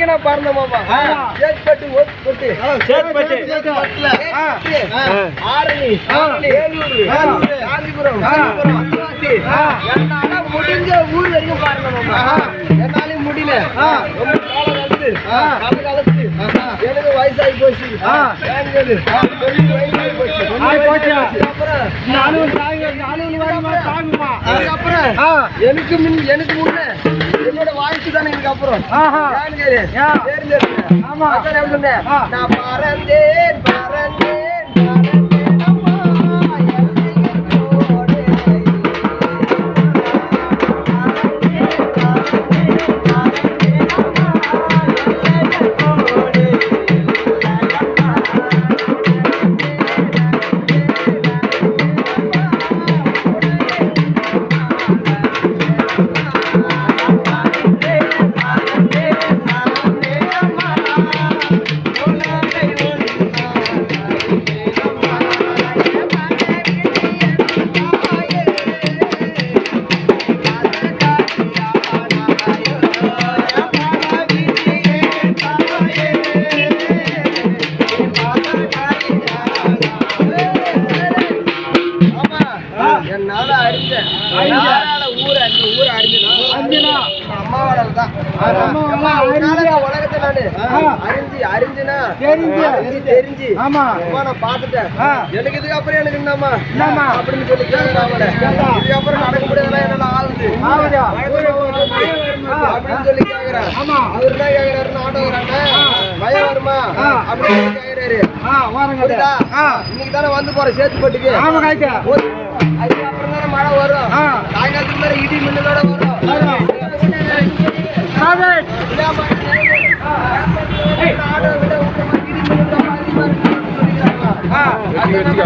ஊருக்கு நான் பிறந்த மாமா சேத்பட்டு ஓட்டு ஆரணி வேலூர் காஞ்சிபுரம் என்னால முடிஞ்ச ஊர் வரைக்கும் பாருங்க மாமா என்னாலையும் முடியல எனக்கு வயசாகி போச்சு எனக்கு முன்ன என்னோட வாய்ஸ் தானே எனக்கு அப்புறம் நான் பறந்தேன் எனக்கு இதுக்கு அப்புறம் எனக்கு என்னமா அப்படின்னு சொல்லி இதுக்கு அப்புறம் நடக்க முடியாதுலாம் என்னால ஆகுது அப்படின்னு சொல்லி கேக்குறேன். அவரு தான் கேக்குறாரு ஆட்டோகிறாங்க பயம் வருமா அப்படின்னு கேக்குறாரு. இன்னைக்கு தானே வந்து போற சேத்துப்பட்டுக்கு அதுக்கப்புறம் தானே மழை வரும். சாயங்காலத்துக்கு மேல இடி மின்னலோட வரும். ஆட்டோ விட